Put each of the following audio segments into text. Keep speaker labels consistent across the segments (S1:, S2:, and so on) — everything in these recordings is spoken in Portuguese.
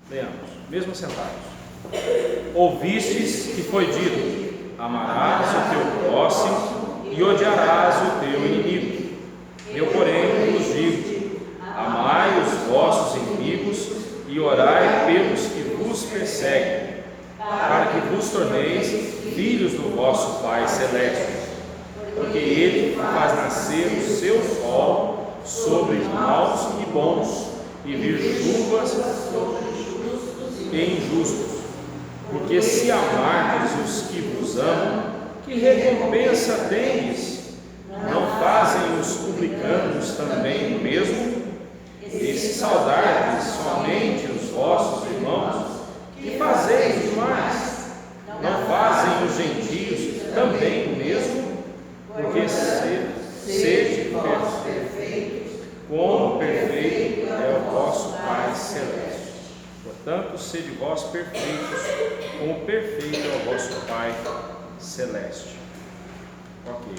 S1: Leamos, mesmo sentados. Ouvistes que foi dito: amarás o teu próximo e odiarás o teu inimigo. Eu, porém, vos digo: amai os vossos inimigos e orai pelos que vos perseguem, para que vos torneis filhos do vosso Pai Celeste. Porque Ele faz nascer o seu sol sobre maus e bons, e vir chuvas e injustos. Porque se amardes os que vos amam, que recompensa tendes? Não fazem os publicanos também o mesmo? E se saudardes somente os vossos irmãos, que fazeis demais? Não fazem os gentios também o mesmo? Porque sede perfeitos, como perfeito é o vosso Pai Celeste. Portanto, sede vós perfeitos, como perfeito é o vosso Pai Celeste. Ok.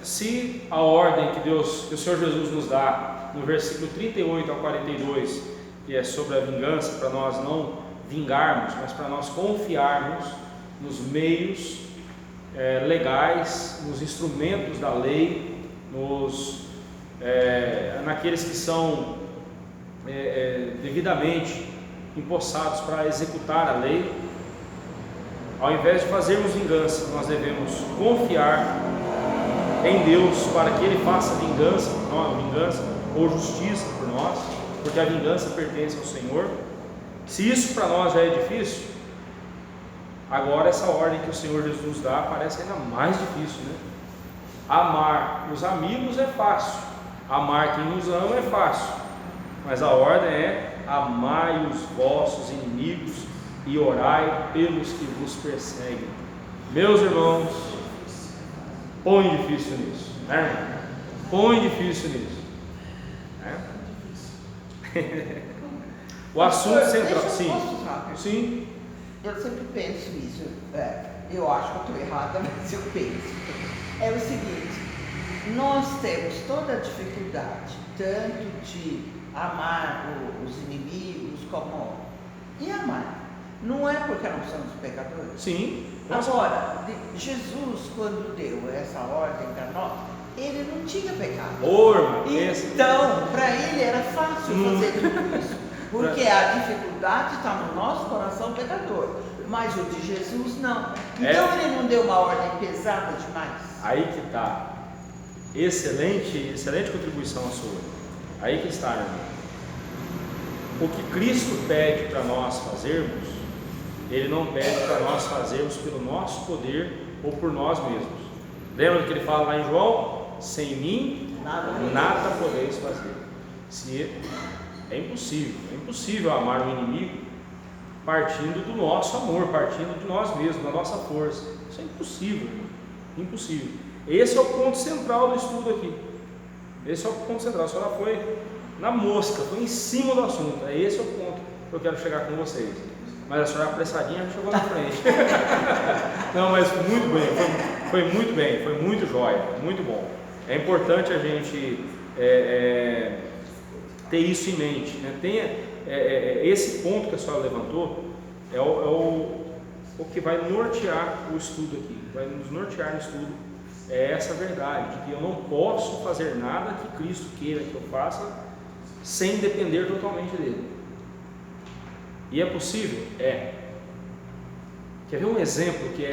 S1: Se a ordem que o Senhor Jesus nos dá no versículo 38 ao 42, que é sobre a vingança, para nós não vingarmos, mas para nós confiarmos nos meios legais, nos instrumentos da lei, naqueles que são devidamente empossados para executar a lei. Ao invés de fazermos vingança, nós devemos confiar em Deus para que Ele faça vingança ou justiça por nós, porque a vingança pertence ao Senhor. Se isso para nós já é difícil, agora essa ordem que o Senhor Jesus dá parece ainda mais difícil, né? Amar os amigos é fácil, amar quem nos ama é fácil, mas a ordem é: amai os vossos inimigos e orai pelos que vos perseguem. Meus irmãos, põe difícil nisso, né, irmão? Põe difícil nisso, né? O assunto central, sim.
S2: Eu sempre penso isso, eu acho que eu estou errada, mas eu penso. É o seguinte: nós temos toda a dificuldade, tanto de amar os inimigos e amar. Não é porque nós somos pecadores?
S1: Sim.
S2: Agora, Jesus, quando deu essa ordem para nós, ele não tinha pecado. Então, para ele era fácil fazer tudo isso, porque a dificuldade está no nosso coração pecador, mas o de Jesus não. Então ele não deu uma ordem pesada demais.
S1: Aí que está. Excelente contribuição a sua. Aí que está, irmão. O que Cristo pede para nós fazermos, Ele não pede para nós fazermos pelo nosso poder ou por nós mesmos. Lembra que Ele fala lá em João? Sem mim, nada podeis fazer. É impossível amar o inimigo partindo do nosso amor, partindo de nós mesmos, da nossa força. Isso é impossível. Esse é o ponto central do estudo aqui. Esse é o ponto central. A senhora foi na mosca, foi em cima do assunto. Esse é o ponto que eu quero chegar com vocês. Mas a senhora apressadinha já chegou na frente. Não, mas muito bem, foi muito bem, foi muito jóia, muito bom. É importante a gente ter isso em mente, né? Esse ponto que a senhora levantou é o que vai nortear o estudo aqui, vai nos nortear no estudo. É essa verdade, de que eu não posso fazer nada que Cristo queira que eu faça sem depender totalmente dele. E é possível? É. Quer ver um exemplo que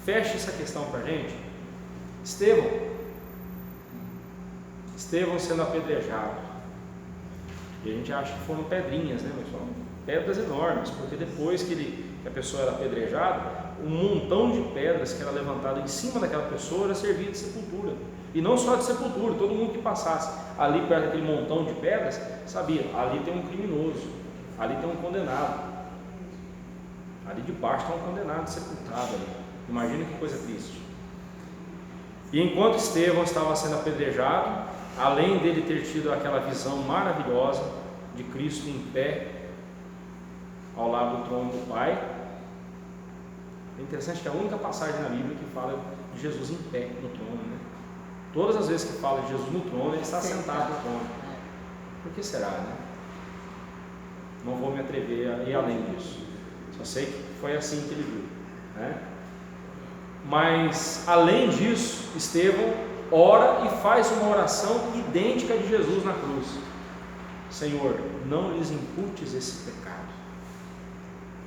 S1: fecha essa questão para a gente? Estevão sendo apedrejado. E a gente acha que foram pedrinhas, né? Mas foram pedras enormes, porque depois que a pessoa era apedrejada, um montão de pedras que era levantado em cima daquela pessoa era servido de sepultura. E não só de sepultura, todo mundo que passasse ali perto daquele montão de pedras sabia: ali tem um criminoso, ali tem um condenado, ali debaixo está um condenado sepultado ali. Imagina que coisa triste. E enquanto Estevão estava sendo apedrejado, além dele ter tido aquela visão maravilhosa de Cristo em pé ao lado do trono do Pai, é interessante que é a única passagem na Bíblia que fala de Jesus em pé no trono, né? Todas as vezes que fala de Jesus no trono, ele está sentado no trono. Por que será, né? Não vou me atrever a ir além disso. Só sei que foi assim que ele viu, né? Mas, além disso, Estevão ora e faz uma oração idêntica de Jesus na cruz: Senhor, não lhes imputes esse pecado.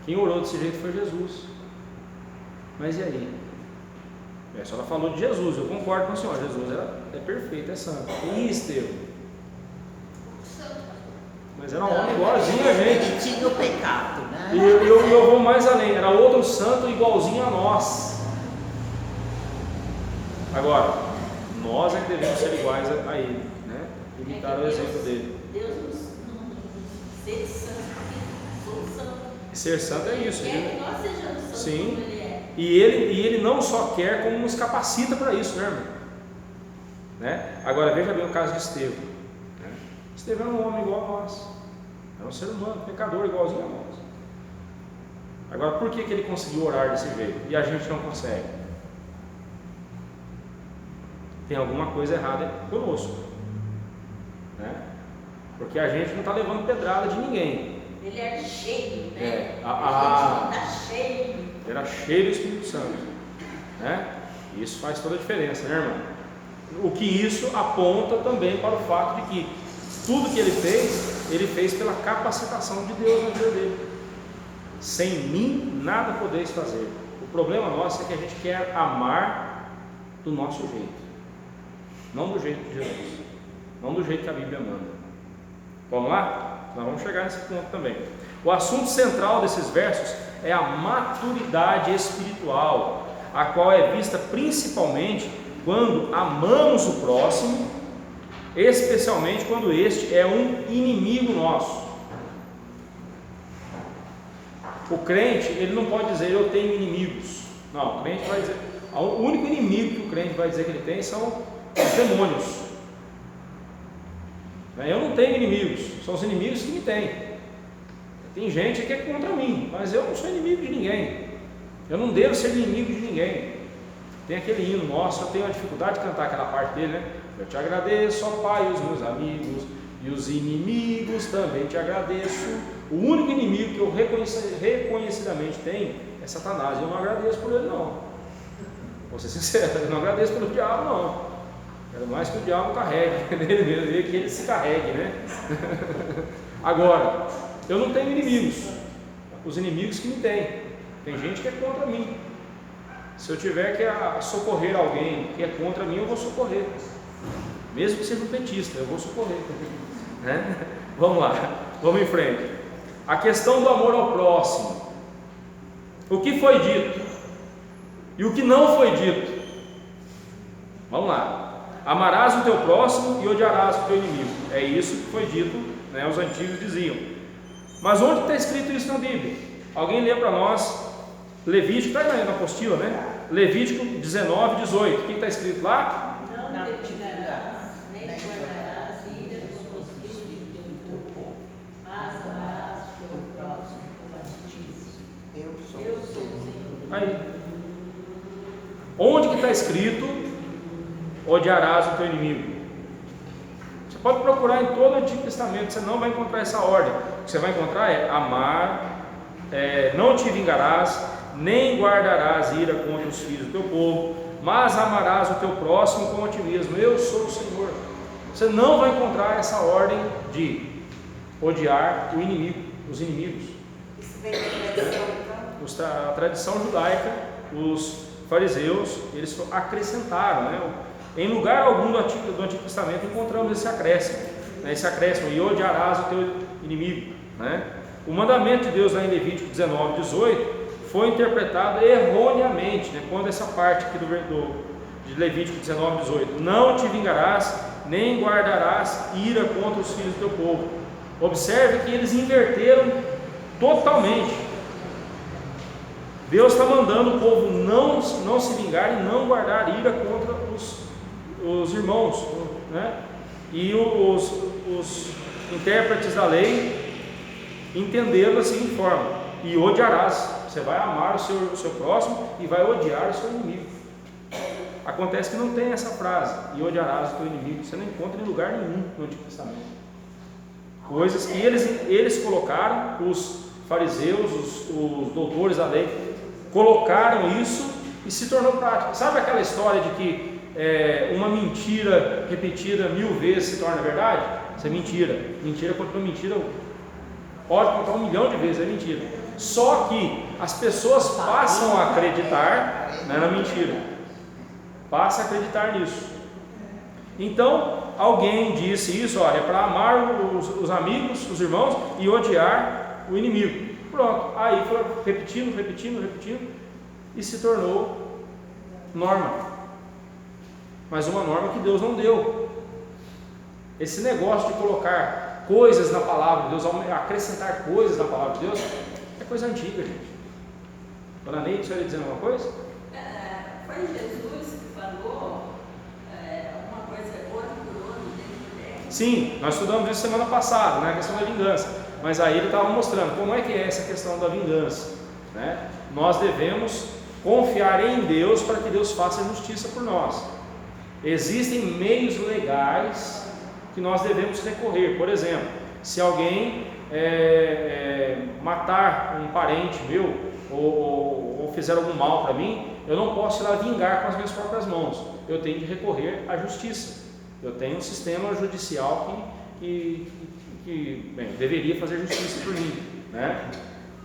S1: Quem orou desse jeito foi Jesus. Mas e aí? A senhora falou de Jesus, eu concordo com a senhora, Jesus é perfeito, é santo. E Estevão? Mas era um homem igualzinho a gente.
S2: Ele tinha o pecado, né?
S1: E eu vou mais além, era outro santo igualzinho a nós. Agora, nós é que devemos ser iguais a ele, né? Imitar o exemplo dele.
S3: Deus não ser santo, porque sou santo.
S1: Ser santo é isso.
S3: Ele quer que nós sejamos santos.
S1: Sim.
S3: Como ele é.
S1: E ele não só quer, como nos capacita para isso, né, irmão? Né? Agora veja bem o caso de Estevão, né? Estevão era um homem igual a nós, era um ser humano, pecador igualzinho a nós. Agora, por que ele conseguiu orar desse jeito e a gente não consegue? Tem alguma coisa errada conosco, né? Porque a gente não está levando pedrada de ninguém.
S3: Ele era cheio, né?
S1: Cheio. Era cheio do Espírito Santo, né? Isso faz toda a diferença, né, irmão? O que isso aponta também para o fato de que tudo que ele fez pela capacitação de Deus na vida dele. Sem mim nada podeis fazer. O problema nosso é que a gente quer amar do nosso jeito, não do jeito de Jesus, não do jeito que a Bíblia manda. Vamos lá? Nós vamos chegar nesse ponto também. O assunto central desses versos é a maturidade espiritual, a qual é vista principalmente quando amamos o próximo, especialmente quando este é um inimigo nosso. O crente, ele não pode dizer eu tenho inimigos. Não, o crente vai dizer, o único inimigo que o crente vai dizer que ele tem são os demônios. Eu não tenho inimigos, são os inimigos que me têm. Tem gente que é contra mim, mas eu não sou inimigo de ninguém. Eu não devo ser inimigo de ninguém. Tem aquele hino nosso, eu tenho a dificuldade de cantar aquela parte dele, né? Eu te agradeço, ó Pai, os meus amigos, e os inimigos também te agradeço. O único inimigo que eu reconhecidamente tenho é Satanás. Eu não agradeço por ele, não. Vou ser sincero, eu não agradeço pelo diabo, não. Quero mais que o diabo carregue nele mesmo, que ele se carregue, né? Agora, eu não tenho inimigos. Os inimigos que me têm. Tem gente que é contra mim. Se eu tiver que socorrer alguém que é contra mim, eu vou socorrer. Mesmo que seja um petista, eu vou socorrer. Né? Vamos lá, vamos em frente. A questão do amor ao próximo. O que foi dito e o que não foi dito. Vamos lá. Amarás o teu próximo e odiarás o teu inimigo. É isso que foi dito, né? Os antigos diziam. Mas onde está escrito isso na Bíblia? Alguém lê para nós Levítico, está aí na apostila, né? Levítico 19, 18. O que está escrito lá?
S3: Não determinarás, nem guardarás ira contra os filhos do teu povo, mas amarás o teu próximo como a ti mesmo. Eu sou o Senhor.
S1: Aí. Onde que está escrito odiarás o teu inimigo? Você pode procurar em todo o Antigo Testamento, você não vai encontrar essa ordem. O que você vai encontrar é amar, não te vingarás, nem guardarás ira contra os filhos do teu povo, mas amarás o teu próximo como a ti mesmo. Eu sou o Senhor. Você não vai encontrar essa ordem de odiar o inimigo, os inimigos.
S2: Isso vem da tradição, então?
S1: A tradição judaica, os fariseus, eles acrescentaram, né? Em lugar algum do Antigo Testamento encontramos esse acréscimo, né? Esse acréscimo, e odiarás o teu inimigo, né? O mandamento de Deus lá em Levítico 19, 18 foi interpretado erroneamente, né? Quando essa parte aqui de Levítico 19, 18, não te vingarás, nem guardarás ira contra os filhos do teu povo. Observe que eles inverteram totalmente. Deus está mandando o povo não se vingar e não guardar ira contra os irmãos, né? E os intérpretes da lei entenderam da seguinte forma: e odiarás. Você vai amar o seu próximo e vai odiar o seu inimigo. Acontece que não tem essa frase, e odiarás o teu inimigo. Você não encontra em lugar nenhum no Antigo Testamento. Coisas que eles colocaram, os fariseus, os doutores da lei, colocaram isso e se tornou prática. Sabe aquela história de que uma mentira repetida 1000 vezes se torna verdade? Isso é mentira. Mentira continua mentira. Pode contar 1 milhão de vezes, é mentira. Só que as pessoas passam a acreditar, né, na mentira. Passam a acreditar nisso. Então, alguém disse isso, olha, é para amar os amigos, os irmãos, e odiar o inimigo. Pronto, aí foi repetindo, e se tornou norma. Mas uma norma que Deus não deu. Esse negócio de colocar coisas na palavra de Deus, acrescentar coisas na palavra de Deus, é coisa antiga, gente. Dona Neide, você ia dizendo alguma coisa?
S3: Foi Jesus que falou uma coisa, outra por outra, dentro dele.
S1: Sim, nós estudamos isso semana passada, né, a questão da vingança. Mas aí ele estava mostrando como é que é essa questão da vingança, né? Nós devemos confiar em Deus para que Deus faça justiça por nós. Existem meios legais que nós devemos recorrer. Por exemplo, se alguém matar um parente meu ou fizer algum mal para mim, eu não posso ir lá vingar com as minhas próprias mãos. Eu tenho que recorrer à justiça. Eu tenho um sistema judicial que deveria fazer justiça por mim, né?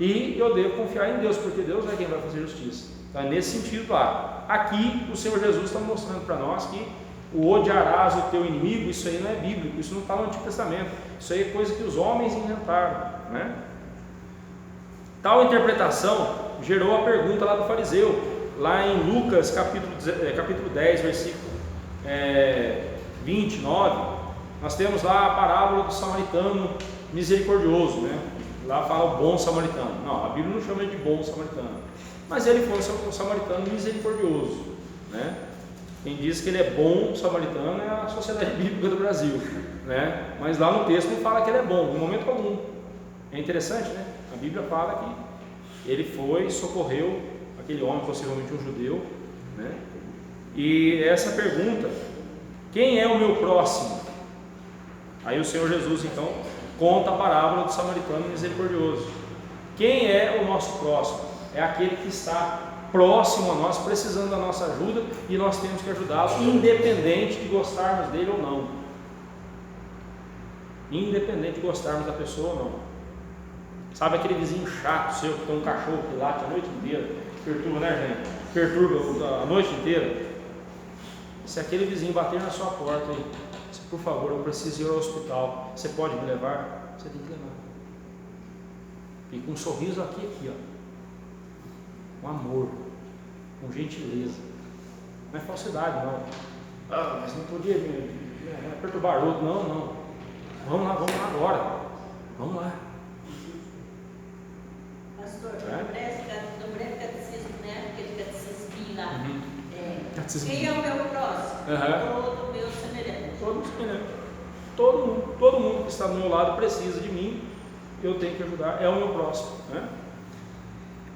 S1: E eu devo confiar em Deus, porque Deus é quem vai fazer justiça. Então é nesse sentido lá. Aqui o Senhor Jesus está mostrando para nós que o odiarás o teu inimigo, isso aí não é bíblico, isso não está no Antigo Testamento, isso aí é coisa que os homens inventaram, né? Tal interpretação gerou a pergunta lá do fariseu, lá em Lucas capítulo 10, versículo 29, nós temos lá a parábola do samaritano misericordioso, né? Lá fala o bom samaritano. Não, a Bíblia não chama ele de bom samaritano, mas ele foi um samaritano misericordioso, né? Quem diz que ele é bom samaritano é a Sociedade Bíblica do Brasil, né? Mas lá no texto não fala que ele é bom, em momento algum. É interessante, né? A Bíblia fala que ele foi e socorreu aquele homem, possivelmente um judeu, né? E essa pergunta, quem é o meu próximo? Aí o Senhor Jesus então conta a parábola do samaritano misericordioso. Quem é o nosso próximo? É aquele que está próximo a nós, precisando da nossa ajuda, e nós temos que ajudá-lo, independente de gostarmos dele ou não. Independente de gostarmos da pessoa ou não. Sabe aquele vizinho chato seu que tem um cachorro que late a noite inteira, perturba, né, gente? Perturba a noite inteira. Se aquele vizinho bater na sua porta e, por favor, eu preciso ir ao hospital, você pode me levar? Você tem que levar. E com um sorriso aqui, ó. Com amor, com gentileza. Não é falsidade, não. Mas não podia perturbar outro. Não. Vamos lá agora. Vamos lá.
S3: Pastor, no breve catecismo, né? Aquele catecismo lá. Quem é o meu próximo? Todo meu semelhante.
S1: Todo semelhante. Todo mundo que está do meu lado precisa de mim. Eu tenho que ajudar. É o meu próximo, né?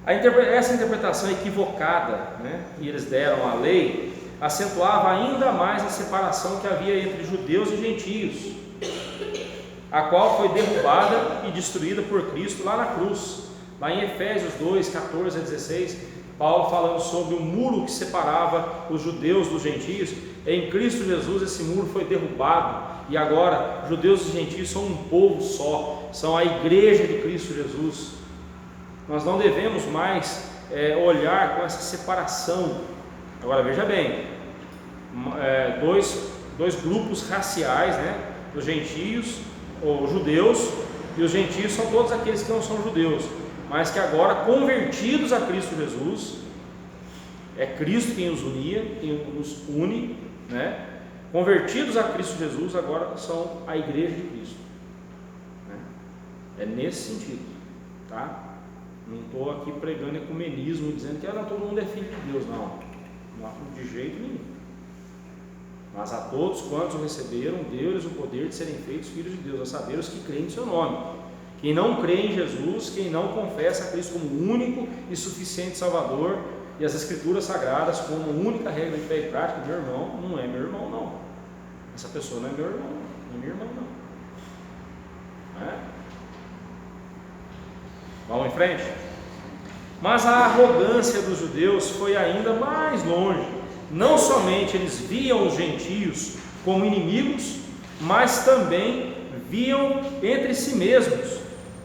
S1: Essa interpretação equivocada, né, que eles deram à lei, acentuava ainda mais a separação que havia entre judeus e gentios, a qual foi derrubada e destruída por Cristo lá na cruz. Lá em Efésios 2, 14 a 16, Paulo falando sobre o muro que separava os judeus dos gentios. Em Cristo Jesus esse muro foi derrubado, e agora judeus e gentios são um povo só, são a igreja de Cristo Jesus. Nós não devemos mais olhar com essa separação. Agora veja bem, dois grupos raciais, né? Os gentios, ou judeus, e os gentios são todos aqueles que não são judeus, mas que agora, convertidos a Cristo Jesus, é Cristo quem os unia, quem nos une, né? Convertidos a Cristo Jesus, agora são a igreja de Cristo, né? É nesse sentido, tá? Não estou aqui pregando ecumenismo, dizendo que todo mundo é filho de Deus, não de jeito nenhum. Mas a todos quantos o receberam, deu-lhes o poder de serem feitos filhos de Deus, a saber, os que creem em seu nome. Quem não crê em Jesus, quem não confessa a Cristo como único e suficiente Salvador, e as Escrituras Sagradas como única regra de fé e prática, meu irmão, não é meu irmão, não. Essa pessoa não é meu irmão, não é minha irmã, não. né? Vamos em frente? Mas a arrogância dos judeus foi ainda mais longe. Não somente eles viam os gentios como inimigos, mas também viam entre si mesmos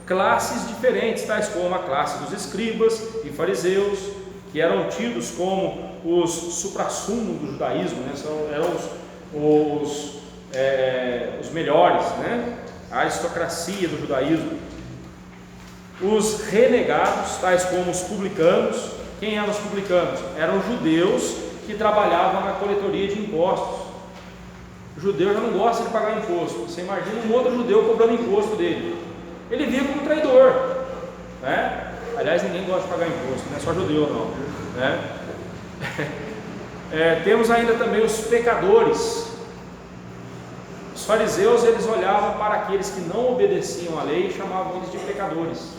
S1: classes diferentes, tais como a classe dos escribas e fariseus, que eram tidos como os suprassumo do judaísmo, né? Eram os melhores, né? A aristocracia do judaísmo. Os renegados, tais como os publicanos. Quem eram os publicanos? Eram judeus que trabalhavam na coletoria de impostos. O judeu já não gosta de pagar imposto. Você imagina um outro judeu cobrando imposto dele. Ele via como traidor, né? Aliás, ninguém gosta de pagar imposto, não é só judeu não, né? Temos ainda também os pecadores. Os fariseus, eles olhavam para aqueles que não obedeciam à lei e chamavam eles de pecadores.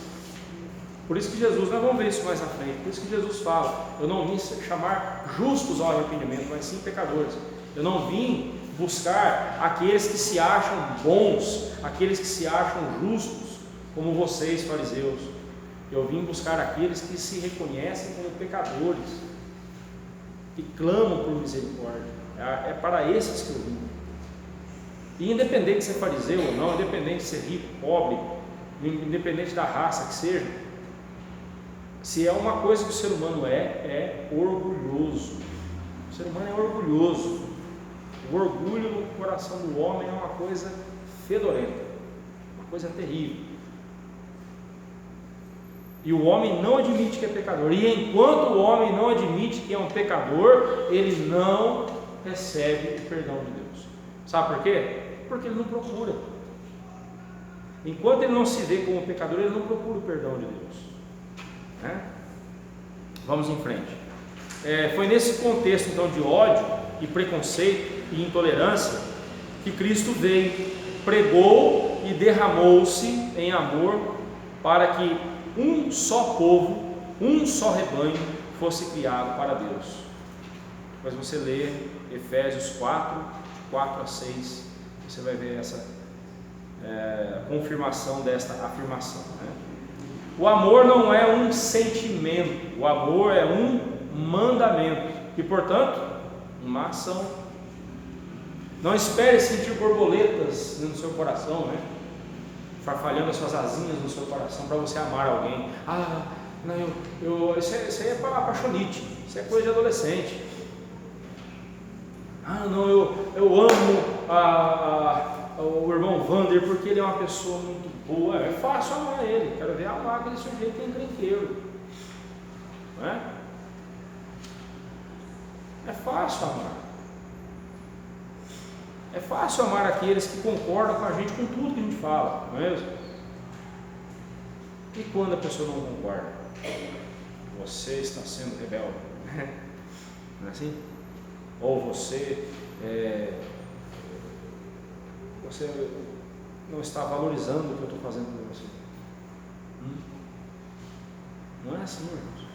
S1: Por isso que Jesus, nós vamos ver isso mais à frente, por isso que Jesus fala: eu não vim chamar justos ao arrependimento, mas sim pecadores. Eu não vim buscar aqueles que se acham bons, aqueles que se acham justos, como vocês, fariseus. Eu vim buscar aqueles que se reconhecem como pecadores, que clamam por misericórdia. É para esses que eu vim. E independente de ser fariseu ou não, independente de ser rico, pobre, independente da raça que seja, se é uma coisa que o ser humano é orgulhoso. O ser humano é orgulhoso. O orgulho no coração do homem é uma coisa fedorenta, uma coisa terrível. E o homem não admite que é pecador. E enquanto o homem não admite que é um pecador, ele não recebe o perdão de Deus. Sabe por quê? Porque ele não procura. Enquanto ele não se vê como pecador, ele não procura o perdão de Deus, né? Vamos em frente. Foi nesse contexto então de ódio e preconceito e intolerância que Cristo veio, pregou e derramou-se em amor para que um só povo, um só rebanho fosse criado para Deus. Depois você lê Efésios 4, 4 a 6, você vai ver essa confirmação desta afirmação, né? O amor não é um sentimento, o amor é um mandamento e, portanto, uma ação. Não espere sentir borboletas no seu coração, né? Farfalhando as suas asinhas no seu coração para você amar alguém. Não, isso aí é apaixonite, isso é coisa de adolescente. Não, eu amo o irmão Vander porque ele é uma pessoa muito boa. É fácil amar ele. Quero ver amar aquele sujeito encrenqueiro, não é? É fácil amar. É fácil amar aqueles que concordam com a gente com tudo que a gente fala, não é mesmo? E quando a pessoa não concorda? Você está sendo rebelde, não é assim? Ou você não está valorizando o que eu estou fazendo por você. Não é assim, irmãos.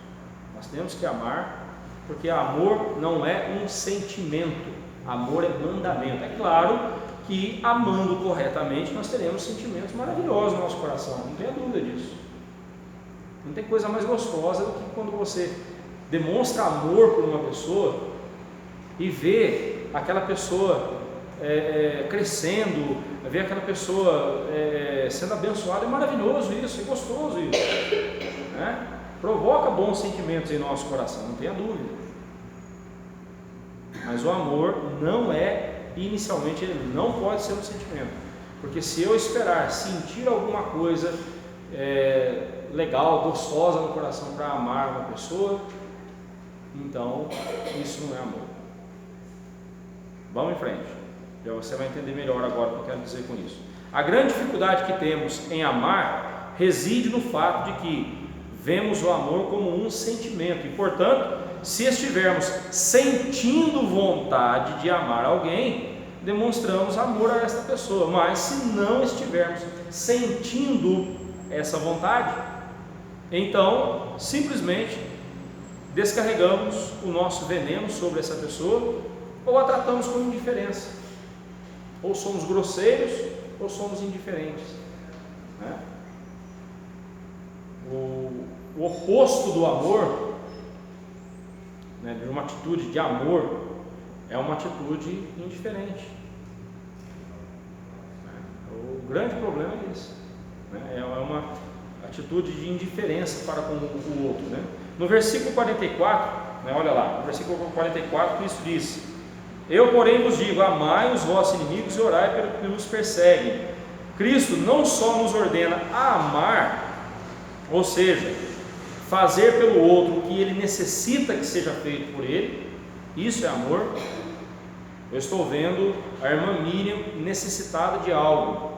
S1: Nós temos que amar, porque amor não é um sentimento, amor é mandamento. É claro que amando corretamente nós teremos sentimentos maravilhosos no nosso coração, não tenha dúvida disso. Não tem coisa mais gostosa do que quando você demonstra amor por uma pessoa e vê aquela pessoa crescendo, ver aquela pessoa sendo abençoada. É maravilhoso isso, é gostoso isso, né? Provoca bons sentimentos em nosso coração, não tenha dúvida. Mas o amor não inicialmente ele não pode ser um sentimento, porque se eu esperar sentir alguma coisa legal, gostosa no coração para amar uma pessoa, então isso não é amor. Vamos em frente, já você vai entender melhor agora o que eu quero dizer com isso. A grande dificuldade que temos em amar reside no fato de que vemos o amor como um sentimento e, portanto, se estivermos sentindo vontade de amar alguém, demonstramos amor a esta pessoa. Mas se não estivermos sentindo essa vontade, então simplesmente descarregamos o nosso veneno sobre essa pessoa ou a tratamos com indiferença. Ou somos grosseiros ou somos indiferentes. o oposto do amor, né, de uma atitude de amor, é uma atitude indiferente. O grande problema é isso, né? É uma atitude de indiferença para com o outro, né? No versículo 44, né, olha lá, no versículo 44, Cristo diz: eu, porém, vos digo, amai os vossos inimigos e orai pelos que nos perseguem. Cristo não só nos ordena a amar, ou seja, fazer pelo outro o que ele necessita que seja feito por ele, isso é amor. Eu estou vendo a irmã Miriam necessitada de algo,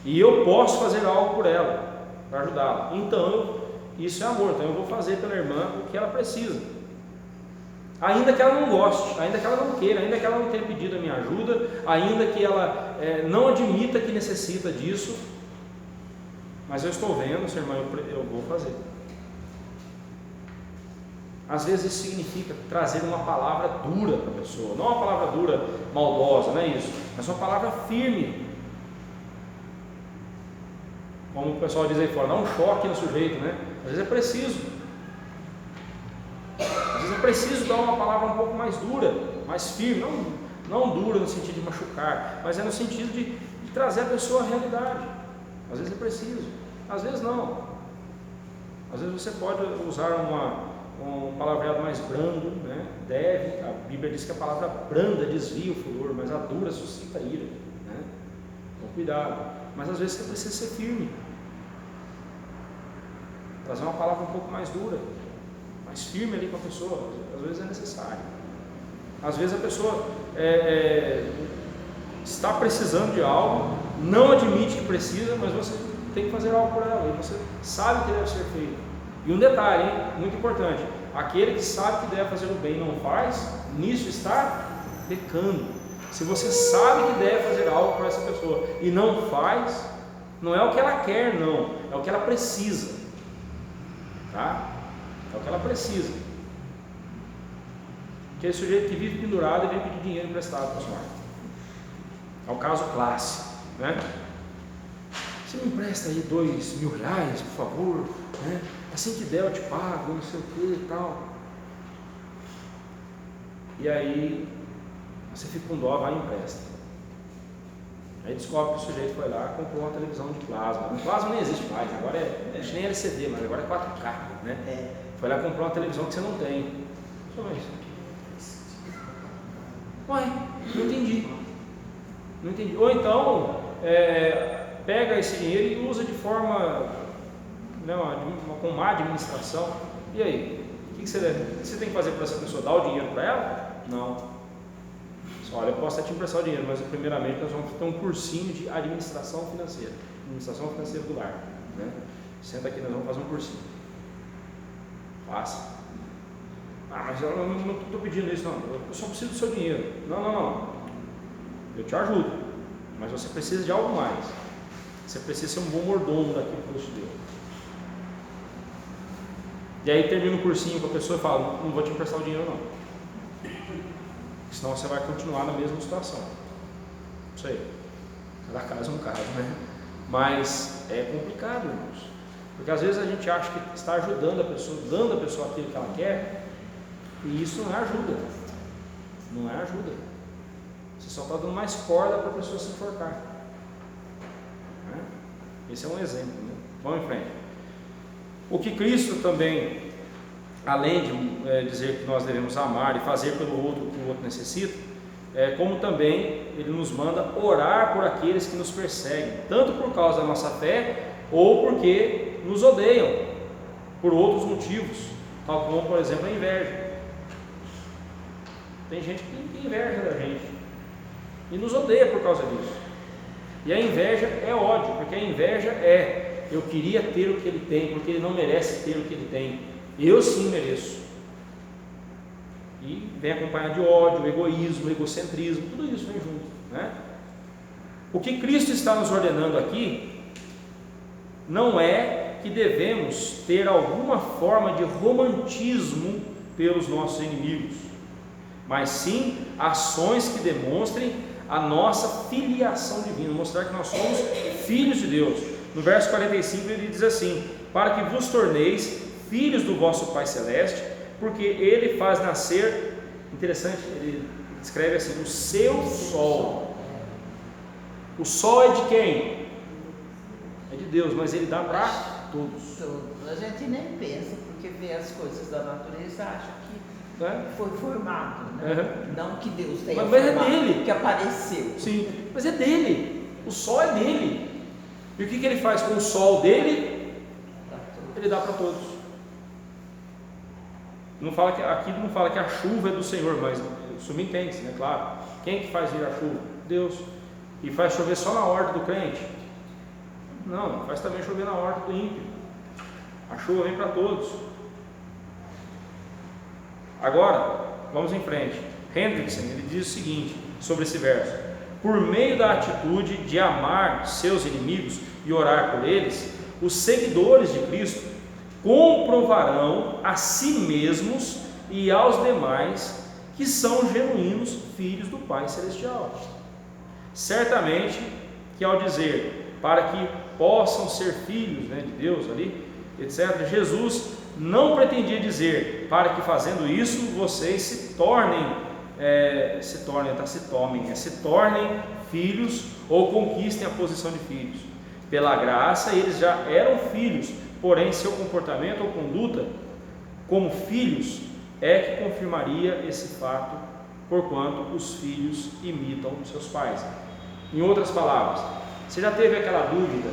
S1: e eu posso fazer algo por ela, para ajudá-la, então isso é amor. Então eu vou fazer pela irmã o que ela precisa, ainda que ela não goste, ainda que ela não queira, ainda que ela não tenha pedido a minha ajuda, ainda que ela não admita que necessita disso, mas eu estou vendo, sua irmã, eu vou fazer. Às vezes isso significa trazer uma palavra dura para a pessoa, não uma palavra dura maldosa, não é isso, mas uma palavra firme, como o pessoal diz aí fora, dá um choque no sujeito, né? Às vezes é preciso. Às vezes é preciso dar uma palavra um pouco mais dura, mais firme, não dura no sentido de machucar, mas é no sentido de trazer a pessoa à realidade. Às vezes é preciso, às vezes não. Às vezes você pode usar um palavreado mais brando, né? A Bíblia diz que a palavra branda desvia o furor, mas a dura suscita ira, né? Então cuidado, mas às vezes você precisa ser firme, trazer uma palavra um pouco mais dura, mais firme ali com a pessoa. Às vezes é necessário. Às vezes a pessoa está precisando de algo, não admite que precisa, mas você tem que fazer algo por ela, e você sabe que deve ser feito. E um detalhe, hein, muito importante: aquele que sabe que deve fazer o bem e não faz, nisso está pecando. Se você sabe que deve fazer algo para essa pessoa e não faz, não é o que ela quer, não, é o que ela precisa, tá? É o que ela precisa. Aquele sujeito que vive pendurado e vem pedir dinheiro emprestado para o senhor. É o caso clássico, né? Você me empresta aí R$2.000, por favor, né? Assim que der eu te pago, não sei o que e tal. E aí você fica com dó, vai e empresta. Aí descobre que o sujeito foi lá e comprou uma televisão de plasma. O plasma nem existe mais, agora nem LCD, mas agora é 4K, né? Foi lá e comprou uma televisão que você não tem. Só isso. Ué, não entendi. Ou então pega esse dinheiro e usa de forma, com má administração. E aí? O que você tem que fazer para essa pessoa? Dar o dinheiro para ela? Não. Só, olha, eu posso até te emprestar o dinheiro, mas primeiramente nós vamos ter um cursinho de administração financeira do lar, né? Senta aqui, nós vamos fazer um cursinho. Faça. Mas eu não estou pedindo isso, não. Eu só preciso do seu dinheiro. Não. Eu te ajudo, mas você precisa de algo mais. Você precisa ser um bom mordomo daquilo que Deus te deu. E aí termina o cursinho com a pessoa e fala: não vou te emprestar o dinheiro, não. Senão você vai continuar na mesma situação. Isso aí. Cada caso é um caso, né? Mas é complicado, irmãos. Porque às vezes a gente acha que está ajudando a pessoa, dando a pessoa aquilo que ela quer, e isso não é ajuda. Não é ajuda. Você só está dando mais corda para a pessoa se enforcar. Né? Esse é um exemplo, né? Vamos em frente. O que Cristo também, além de dizer que nós devemos amar e fazer pelo outro o que o outro necessita, como também Ele nos manda orar por aqueles que nos perseguem, tanto por causa da nossa fé, ou porque nos odeiam, por outros motivos, tal como, por exemplo, a inveja. Tem gente que tem inveja da gente e nos odeia por causa disso. E a inveja é ódio, porque a inveja eu queria ter o que ele tem, porque ele não merece ter o que ele tem. Eu sim mereço. E vem acompanhado de ódio, egoísmo, egocentrismo, tudo isso vem junto, né? O que Cristo está nos ordenando aqui não é que devemos ter alguma forma de romantismo pelos nossos inimigos, mas sim ações que demonstrem a nossa filiação divina, mostrar que nós somos filhos de Deus. No verso 45 ele diz assim: para que vos torneis filhos do vosso Pai Celeste, porque Ele faz nascer, interessante, ele escreve assim, o seu sol. O sol é de quem? É de Deus, mas Ele dá para todos.
S2: A gente nem pensa, porque vê as coisas da natureza, acha que foi formado, né? Não que Deus tenha
S1: mas
S2: formado,
S1: é dele.
S2: Que apareceu.
S1: Sim, mas é dele. O sol é dele. E o que Ele faz com o sol dele? Ele dá para todos. Não fala que, aqui não fala que a chuva é do Senhor, mas subentende-se, né? Claro. Quem que faz vir a chuva? Deus. E faz chover só na horta do crente? Não, faz também chover na horta do ímpio. A chuva vem para todos. Agora, vamos em frente. Hendrickson, ele diz o seguinte sobre esse verso: por meio da atitude de amar seus inimigos e orar por eles, os seguidores de Cristo comprovarão a si mesmos e aos demais que são genuínos filhos do Pai Celestial. Certamente que ao dizer para que possam ser filhos, né, de Deus ali, etc., Jesus não pretendia dizer para que fazendo isso vocês se tornem filhos ou conquistem a posição de filhos. Pela graça eles já eram filhos, porém seu comportamento ou conduta como filhos é que confirmaria esse fato, porquanto os filhos imitam seus pais. Em outras palavras, você já teve aquela dúvida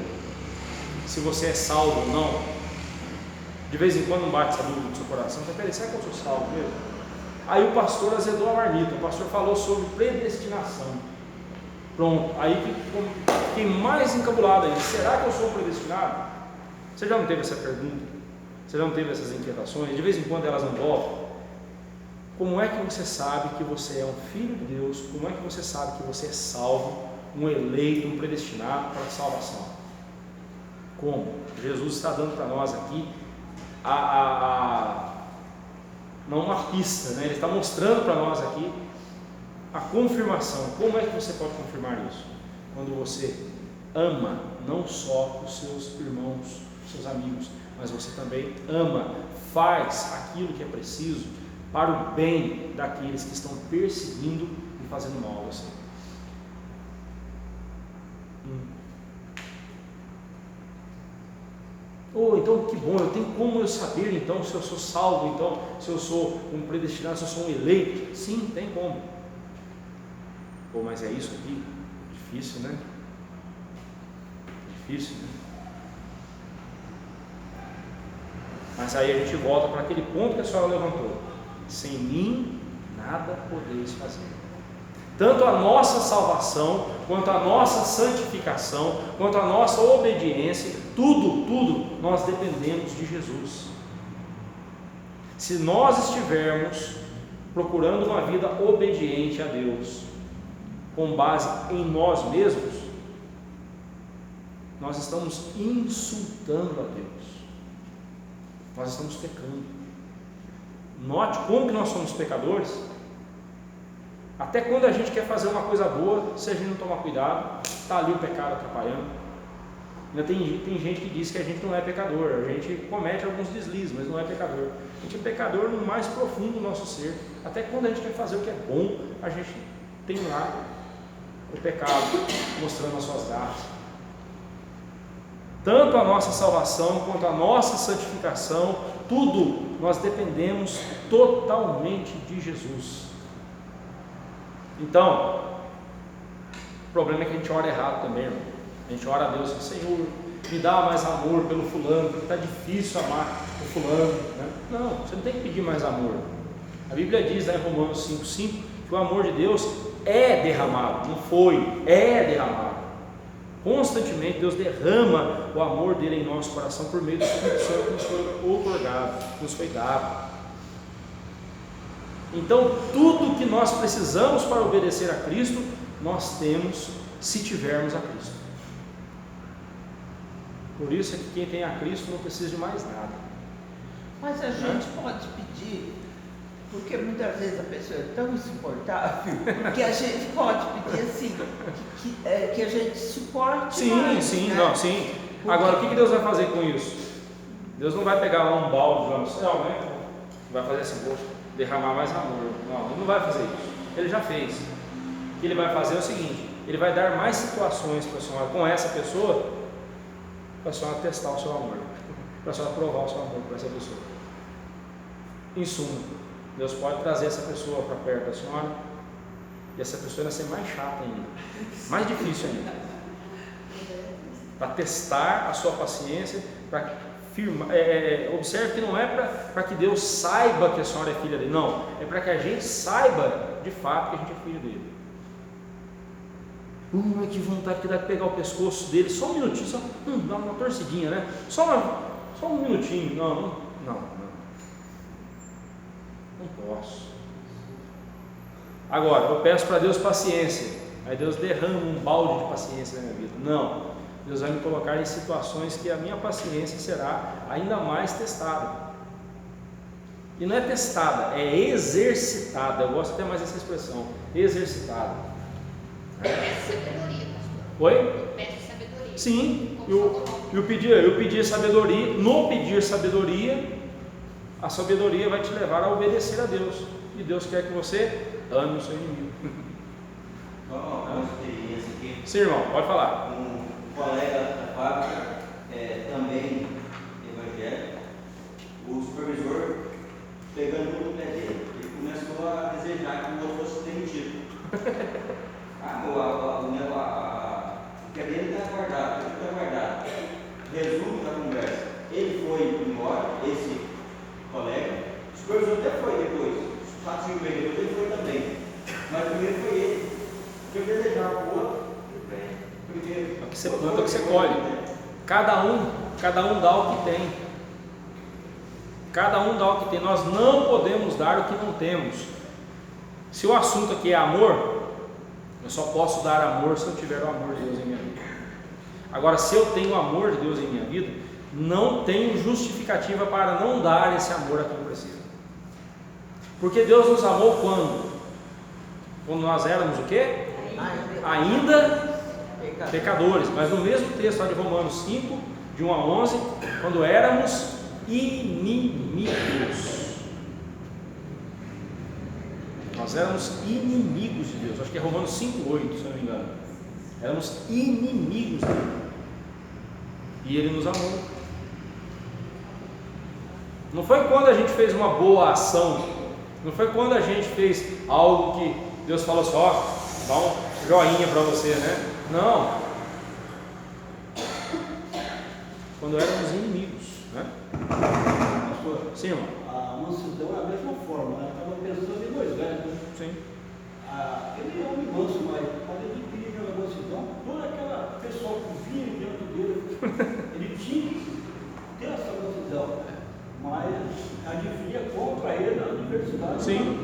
S1: se você é salvo ou não? De vez em quando não bate essa dúvida no seu coração, você pensa, será que eu sou salvo mesmo? Aí o pastor azedou a marmita, o pastor falou sobre predestinação. Pronto, aí fiquei mais encabulado ainda, será que eu sou predestinado? Você já não teve essa pergunta? Você já não teve essas inquietações? De vez em quando elas não voltam? Como é que você sabe que você é um filho de Deus? Como é que você sabe que você é salvo, um eleito, um predestinado para a salvação? Como? Jesus está dando para nós aqui não uma pista, né? Ele está mostrando para nós aqui a confirmação. Como é que você pode confirmar isso? Quando você ama não só os seus irmãos, os seus amigos, mas você também ama, faz aquilo que é preciso para o bem daqueles que estão perseguindo e fazendo mal a você. Então que bom, eu tenho como eu saber então se eu sou salvo, então se eu sou um predestinado, se eu sou um eleito? Sim, tem como. Mas é isso aqui? Difícil, né? Difícil, né? Mas aí a gente volta para aquele ponto que a senhora levantou: sem mim nada podeis fazer. Tanto a nossa salvação, quanto a nossa santificação, quanto a nossa obediência, tudo nós dependemos de Jesus. Se nós estivermos procurando uma vida obediente a Deus, com base em nós mesmos, nós estamos insultando a Deus, nós estamos pecando. Note como que nós somos pecadores. Até quando a gente quer fazer uma coisa boa, se a gente não tomar cuidado, está ali o pecado atrapalhando. Tem gente que diz que a gente não é pecador, a gente comete alguns deslizes, mas não é pecador. A gente é pecador no mais profundo do nosso ser. Até quando a gente quer fazer o que é bom, a gente tem lá o pecado mostrando as suas garras. Tanto a nossa salvação quanto a nossa santificação, tudo nós dependemos totalmente de Jesus. Então, o problema é que a gente ora errado também, irmão. A gente ora a Deus, Senhor, me dá mais amor pelo fulano, porque está difícil amar o fulano, né? Não, você não tem que pedir mais amor. A Bíblia diz lá em Romanos 5,5 que o amor de Deus é derramado, não foi, é derramado. Constantemente Deus derrama o amor dele em nosso coração por meio do Espírito Santo que nos foi outorgado, que nos foi dado. Então, tudo que nós precisamos para obedecer a Cristo, nós temos se tivermos a Cristo. Por isso é que quem tem a Cristo não precisa de mais nada.
S2: Mas a gente pode pedir, porque muitas vezes a pessoa é tão insuportável, que a gente pode pedir assim, que a gente suporte mais.
S1: Sim,
S2: né?
S1: não, sim. Agora, o que Deus vai fazer com isso? Deus não vai pegar lá um balde lá no céu, né? Vai fazer assim, vou derramar mais amor. Não, Ele não vai fazer isso. Ele já fez. O que Ele vai fazer é o seguinte: Ele vai dar mais situações para a senhora com essa pessoa, para a senhora testar o seu amor, para a senhora provar o seu amor para essa pessoa. Em suma, Deus pode trazer essa pessoa para perto da senhora, e essa pessoa vai ser mais chata ainda, mais difícil ainda, para testar a sua paciência, para firmar. Observe que não é para que Deus saiba que a senhora é filha dele, não, é para que a gente saiba de fato que a gente é filho dele. Que vontade que dá de pegar o pescoço dele, só um minutinho, só dá uma torcidinha, né? Só um minutinho. Não posso. Agora, eu peço para Deus paciência, aí Deus derrama um balde de paciência na minha vida. Não, Deus vai me colocar em situações que a minha paciência será ainda mais testada. E não é testada, é exercitada. Eu gosto até mais dessa expressão, exercitada.
S4: Peço sabedoria, pastor.
S1: Oi?
S4: Peço sabedoria.
S1: Sim, eu pedi sabedoria. No pedir sabedoria, a sabedoria vai te levar a obedecer a Deus. E Deus quer que você ame o seu inimigo.
S5: Só uma experiência aqui.
S1: Sim, irmão, pode falar.
S5: Um colega da fábrica, também evangélico, o supervisor pegando no pé dele, ele começou a desejar que o outro fosse demitido. O que é dele está guardado, tudo está guardado. Resumo da conversa: ele foi embora, esse colega, o supervisor até foi depois, 4, 5 meses depois ele foi também, mas primeiro foi ele, porque eu desejava para o outro. Primeiro,
S1: o que você planta, o que você colhe. Cada um dá o que tem. Cada um dá o que tem. Nós não podemos dar o que não temos. Se o assunto aqui é amor, eu só posso dar amor se eu tiver o amor de Deus em minha vida. Agora, se eu tenho o amor de Deus em minha vida, não tenho justificativa para não dar esse amor a quem precisa. Porque Deus nos amou quando? Quando nós éramos o quê? Ainda pecadores. Mas no mesmo texto lá de Romanos 5, de 1 a 11, quando éramos inimigos. Nós éramos inimigos de Deus. Acho que é Romanos 5:8, se eu não me engano. Éramos inimigos dele. E Ele nos amou. Não foi quando a gente fez uma boa ação, não foi quando a gente fez algo que Deus falou assim, dá um joinha para você, né? Não. Quando éramos inimigos, né?
S6: Pastor,
S1: sim, irmão.
S6: A mansidão é a mesma forma, né? Estava pensando em Moisés, né?
S1: Sim.
S6: Ele é um manso, mas quando ele queria a mansidão, todo aquele pessoal que vinha diante dele, ele tinha que ter essa mansidão, mas adivinha contra ele a adversidade.
S1: Sim.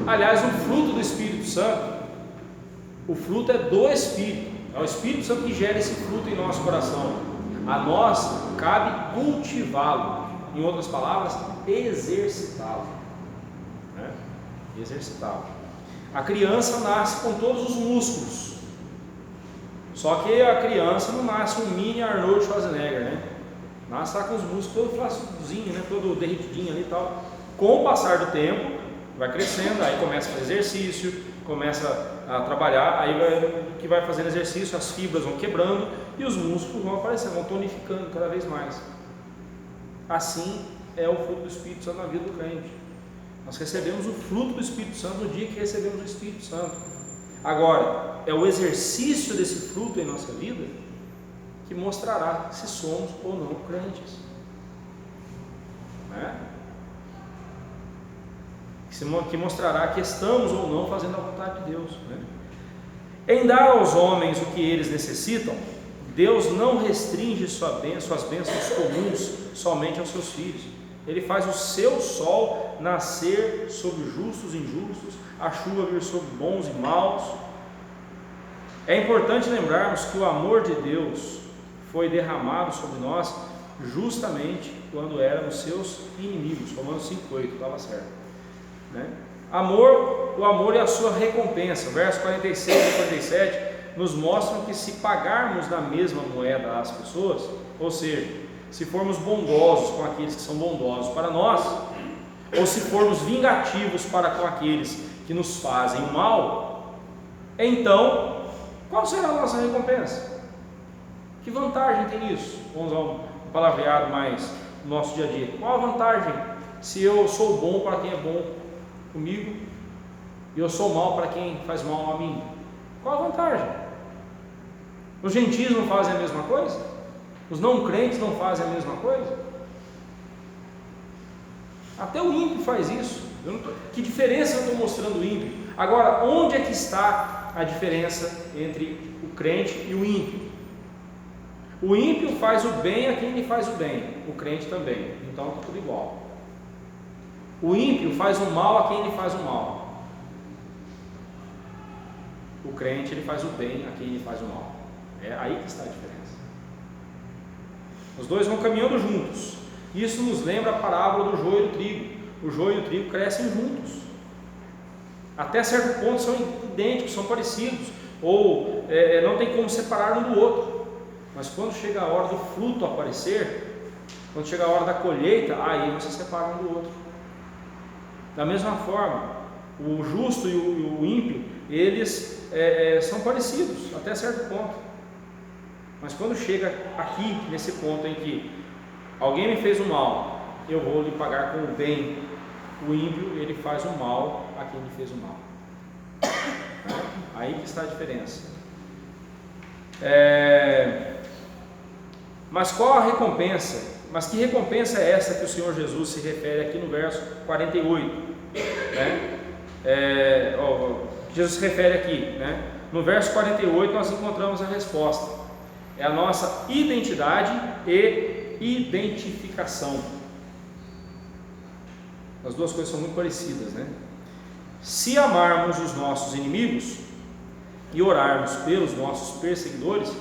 S1: Aliás, o fruto do Espírito Santo, o fruto é do Espírito. É o Espírito Santo que gera esse fruto em nosso coração. A nós cabe cultivá-lo. Em outras palavras, exercitá-lo. Né? Exercitá-lo. A criança nasce com todos os músculos. Só que a criança não nasce um mini Arnold Schwarzenegger, né? Nasce lá com os músculos todo flacidinho, né? Todo derretidinho ali e tal. Com o passar do tempo, vai crescendo, aí começa a fazer exercício, começa a trabalhar, aí que vai fazendo exercício, as fibras vão quebrando e os músculos vão aparecendo, vão tonificando cada vez mais. Assim é o fruto do Espírito Santo na vida do crente. Nós recebemos o fruto do Espírito Santo no dia que recebemos o Espírito Santo. Agora, é o exercício desse fruto em nossa vida que mostrará se somos ou não crentes. Né? Que mostrará que estamos ou não fazendo a vontade de Deus. Né? Em dar aos homens o que eles necessitam, Deus não restringe suas bênçãos comuns somente aos seus filhos. Ele faz o seu sol nascer sobre justos e injustos, a chuva vir sobre bons e maus. É importante lembrarmos que o amor de Deus foi derramado sobre nós justamente quando éramos seus inimigos. Romanos 5:8, estava certo. Né? O amor é a sua recompensa. Versos 46 e 47 nos mostram que se pagarmos na mesma moeda às pessoas, ou seja, se formos bondosos com aqueles que são bondosos para nós, ou se formos vingativos para com aqueles que nos fazem o mal, então, qual será a nossa recompensa? Que vantagem tem nisso? Vamos usar um palavreado mais no nosso dia a dia. Qual a vantagem se eu sou bom para quem é bom comigo e eu sou mal para quem faz mal a mim? Qual a vantagem? Os gentios não fazem a mesma coisa? Os não crentes não fazem a mesma coisa? Até o ímpio faz isso. Que diferença eu estou mostrando o ímpio? Agora, onde é que está a diferença entre o crente e o ímpio? O ímpio faz o bem a quem lhe faz o bem, o crente também, então está tudo igual. O ímpio faz o mal a quem lhe faz o mal, o crente ele faz o bem a quem lhe faz o mal. É aí que está a diferença. Os dois vão caminhando juntos. Isso nos lembra a parábola do joio e do trigo. O joio e o trigo crescem juntos, até certo ponto são idênticos, são parecidos, ou não tem como separar um do outro. Mas quando chega a hora do fruto aparecer, quando chega a hora da colheita, aí você separa um do outro. Da mesma forma, o justo e o ímpio, eles são parecidos até certo ponto. Mas quando chega aqui, nesse ponto em que alguém me fez o mal, eu vou lhe pagar com o bem. O ímpio, ele faz o mal a quem lhe fez o mal. Aí que está a diferença. Mas qual a recompensa? Mas que recompensa é essa que o Senhor Jesus se refere aqui no verso 48? Jesus se refere aqui, no verso 48 nós encontramos a resposta. É a nossa identidade e identificação. As duas coisas são muito parecidas, Se amarmos os nossos inimigos e orarmos pelos nossos perseguidores,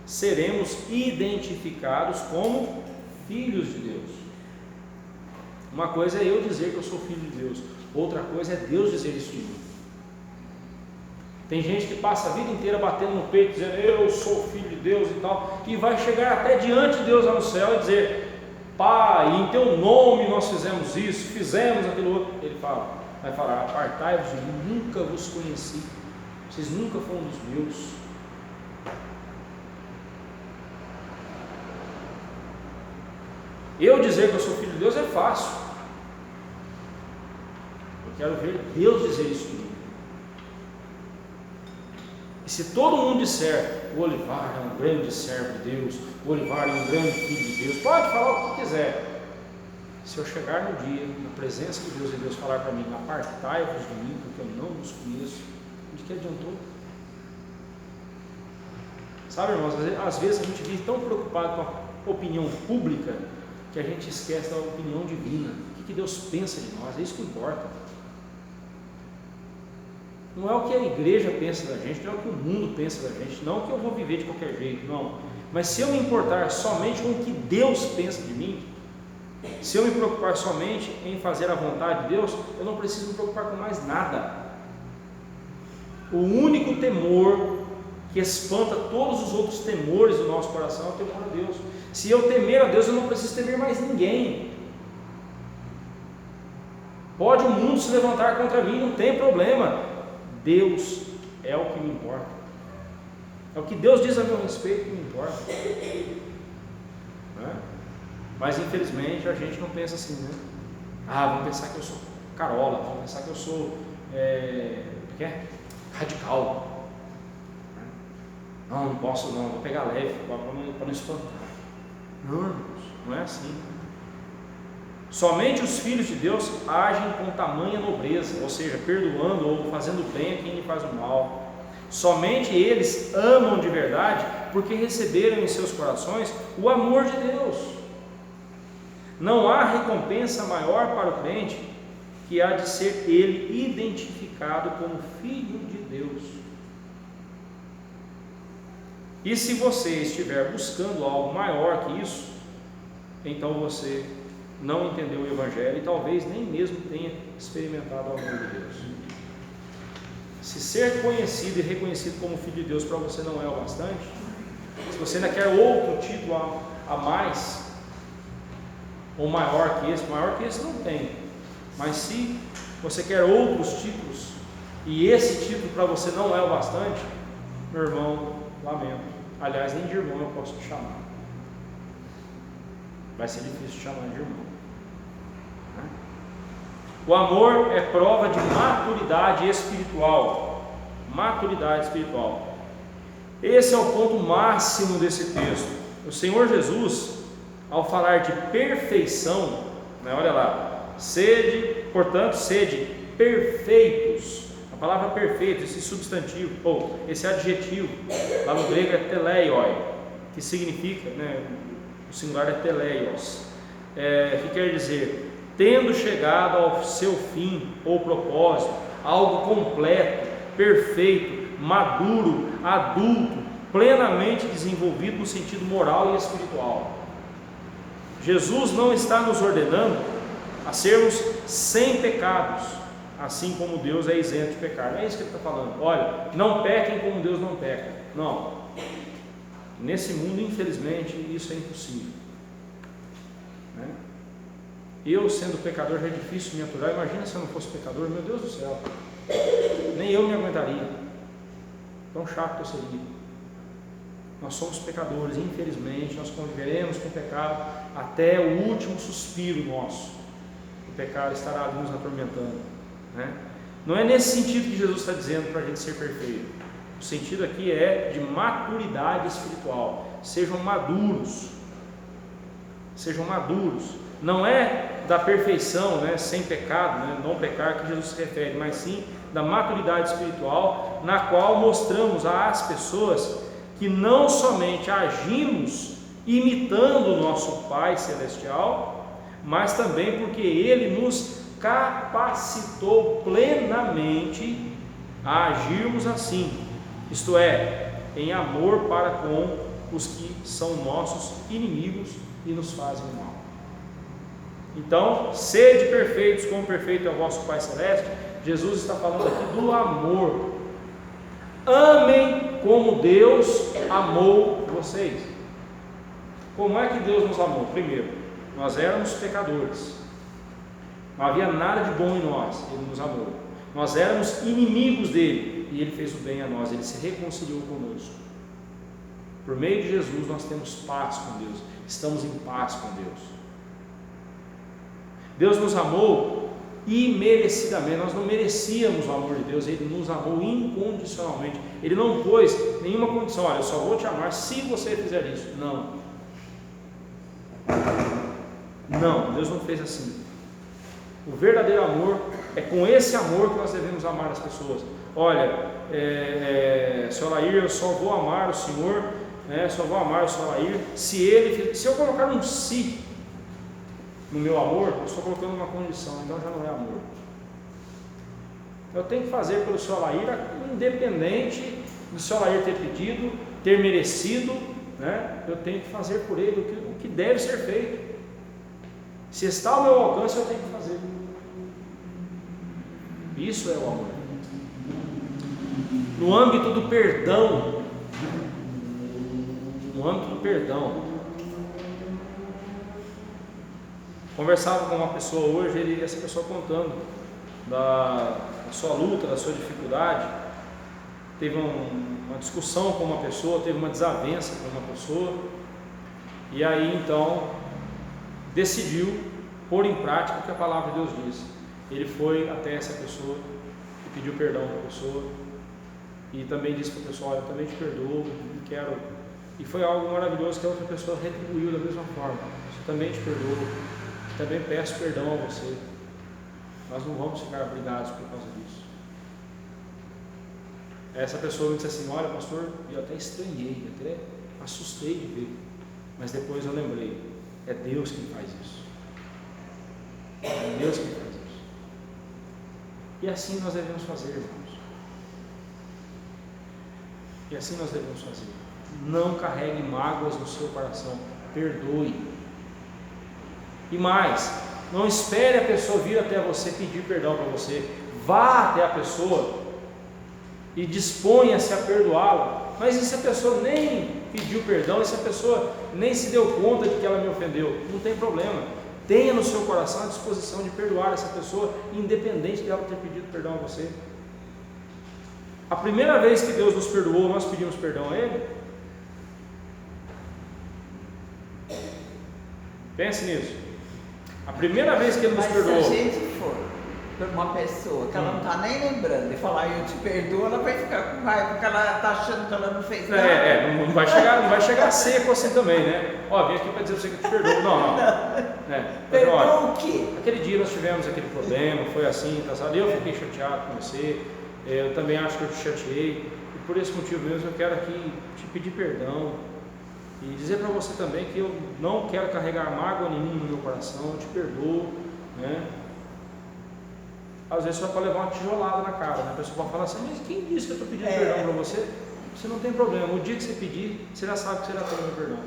S1: seremos identificados como filhos de Deus. Uma coisa é eu dizer que eu sou filho de Deus, outra coisa é Deus dizer isso de mim. Tem gente que passa a vida inteira batendo no peito, dizendo eu sou filho de Deus e tal, e vai chegar até diante de Deus lá no céu e dizer: Pai, em teu nome nós fizemos isso, fizemos aquilo outro. Ele vai falar: apartai-vos de mim, nunca vos conheci, vocês nunca foram dos meus. Eu dizer que eu sou filho de Deus é fácil. Eu quero ver Deus dizer isso de mim. E se todo mundo disser: o Olivar é um grande servo de Deus, o Olivar é um grande filho de Deus, pode falar o que quiser. Se eu chegar no dia, na presença de Deus, e Deus falar para mim: apartai-vos de mim, porque eu não vos conheço, de que adiantou? Sabe, irmãos, às vezes a gente vive tão preocupado com a opinião pública que a gente esquece da opinião divina. O que Deus pensa de nós? É isso que importa. Não é o que a igreja pensa da gente, não é o que o mundo pensa da gente, não é o que eu vou viver de qualquer jeito, não. Mas se eu me importar somente com o que Deus pensa de mim, se eu me preocupar somente em fazer a vontade de Deus, eu não preciso me preocupar com mais nada. O único temor que espanta todos os outros temores do nosso coração é o temor a Deus. Se eu temer a Deus, eu não preciso temer mais ninguém. Pode o mundo se levantar contra mim, não tem problema. Deus é o que me importa. É o que Deus diz a meu respeito que me importa. Mas infelizmente a gente não pensa assim, vão pensar que eu sou carola, vão pensar que eu sou radical. Não posso não, vou pegar leve para não espantar. Não, irmãos, não é assim. Somente os filhos de Deus agem com tamanha nobreza, ou seja, perdoando ou fazendo bem a quem lhe faz o mal. Somente eles amam de verdade, porque receberam em seus corações o amor de Deus. Não há recompensa maior para o crente que há de ser ele identificado como filho de Deus. E se você estiver buscando algo maior que isso, então você não entendeu o Evangelho e talvez nem mesmo tenha experimentado o amor de Deus. Se ser conhecido e reconhecido como filho de Deus para você não é o bastante, se você ainda quer outro título a mais, ou maior que esse não tem. Mas se você quer outros títulos, e esse título para você não é o bastante, meu irmão, lamento. Aliás, nem de irmão eu posso te chamar. Vai ser difícil te chamar de irmão. O amor é prova de maturidade espiritual. Maturidade espiritual. Esse é o ponto máximo desse texto. O Senhor Jesus, ao falar de perfeição, né, olha lá, portanto, sede perfeitos. A palavra perfeito, esse substantivo, ou esse adjetivo, lá no grego é teleioi, que significa, né, o singular é teleios, que quer dizer, tendo chegado ao seu fim ou propósito, algo completo, perfeito, maduro, adulto, plenamente desenvolvido no sentido moral e espiritual. Jesus não está nos ordenando a sermos sem pecados, assim como Deus é isento de pecar. Não é isso que ele está falando. Olha, não pequem como Deus não peca. Não. Nesse mundo, infelizmente, isso é impossível. Né? Eu, sendo pecador, já é difícil me aturar. Imagina se eu não fosse pecador, meu Deus do céu. Nem eu me aguentaria. Tão chato que eu seria. Nós somos pecadores, infelizmente, nós conviveremos com o pecado até o último suspiro nosso. O pecado estará ali nos atormentando. Né? Não é nesse sentido que Jesus está dizendo para a gente ser perfeito. O sentido aqui é de maturidade espiritual. Sejam maduros. Sejam maduros. Não é da perfeição, né, sem pecado, né, não pecar, que Jesus se refere, mas sim da maturidade espiritual, na qual mostramos às pessoas que não somente agimos imitando o nosso Pai Celestial, mas também porque Ele nos capacitou plenamente a agirmos assim, isto é, em amor para com os que são nossos inimigos e nos fazem mal. Então, sede perfeitos como perfeito é o vosso Pai Celeste. Jesus está falando aqui do amor. Amem como Deus amou vocês. Como é que Deus nos amou? Primeiro, nós éramos pecadores, não havia nada de bom em nós, Ele nos amou. Nós éramos inimigos dele e Ele fez o bem a nós, Ele se reconciliou conosco. Por meio de Jesus nós temos paz com Deus, estamos em paz com Deus. Deus nos amou imerecidamente, nós não merecíamos o amor de Deus, Ele nos amou incondicionalmente. Ele não pôs nenhuma condição, olha, eu só vou te amar se você fizer isso. Não, Deus não fez assim. O verdadeiro amor é com esse amor que nós devemos amar as pessoas. Olha, Sr. Lair, eu só vou amar o Senhor, só vou amar o Sr. Lair se eu colocar um si no meu amor, eu estou colocando uma condição, então já não é amor. Eu tenho que fazer pelo Sr. Lair, independente do Sr. Lair ter pedido, ter merecido, né? Eu tenho que fazer por ele o que deve ser feito. Se está ao meu alcance, eu tenho que fazer. Isso é o amor. No âmbito do perdão, conversava com uma pessoa hoje, essa pessoa contando da sua luta, da sua dificuldade. Teve uma discussão com uma pessoa, teve uma desavença com uma pessoa, e aí então decidiu pôr em prática o que a palavra de Deus diz. Ele foi até essa pessoa e pediu perdão para a pessoa, e também disse para a pessoa: olha, eu também te perdoo, quero. E foi algo maravilhoso que a outra pessoa retribuiu da mesma forma: eu também te perdoo, também peço perdão a você. Nós não vamos ficar brigados por causa disso. Essa pessoa me disse assim: olha, pastor, eu até estranhei, até assustei de ver, mas depois eu lembrei, é Deus quem faz isso. É Deus quem faz isso. E assim nós devemos fazer, irmãos. E assim nós devemos fazer. Não carregue mágoas no seu coração, perdoe. E mais, não espere a pessoa vir até você pedir perdão para você. Vá até a pessoa e disponha-se a perdoá-la. Mas e se a pessoa nem pediu perdão, e se a pessoa nem se deu conta de que ela me ofendeu? Não tem problema. tenha no seu coração a disposição de perdoar essa pessoa, independente dela ter pedido perdão a você. A primeira vez que Deus nos perdoou, nós pedimos perdão a Ele? Pense nisso. A primeira vez que Ele nos perdoou.
S2: Mas se a gente for por uma pessoa que ela não está nem lembrando e falar eu te perdoo, ela vai ficar com raiva porque ela está achando que ela não fez nada.
S1: Não vai chegar seco assim também, né? Ó, vim aqui para dizer para você que eu te perdoo. Não.
S2: Perdoa o quê?
S1: Aquele dia nós tivemos aquele problema, foi assim, tá, sabe? Eu fiquei chateado com você, eu também acho que eu te chateei, e por esse motivo mesmo eu quero aqui te pedir perdão e dizer para você também que eu não quero carregar mágoa nenhuma no meu coração, eu te perdoo, né? Às vezes só para levar uma tijolada na cara, né? A pessoa pode falar assim, mas quem disse que eu estou pedindo perdão para você? Você não tem problema, o dia que você pedir, você já sabe que você já tem o meu perdão.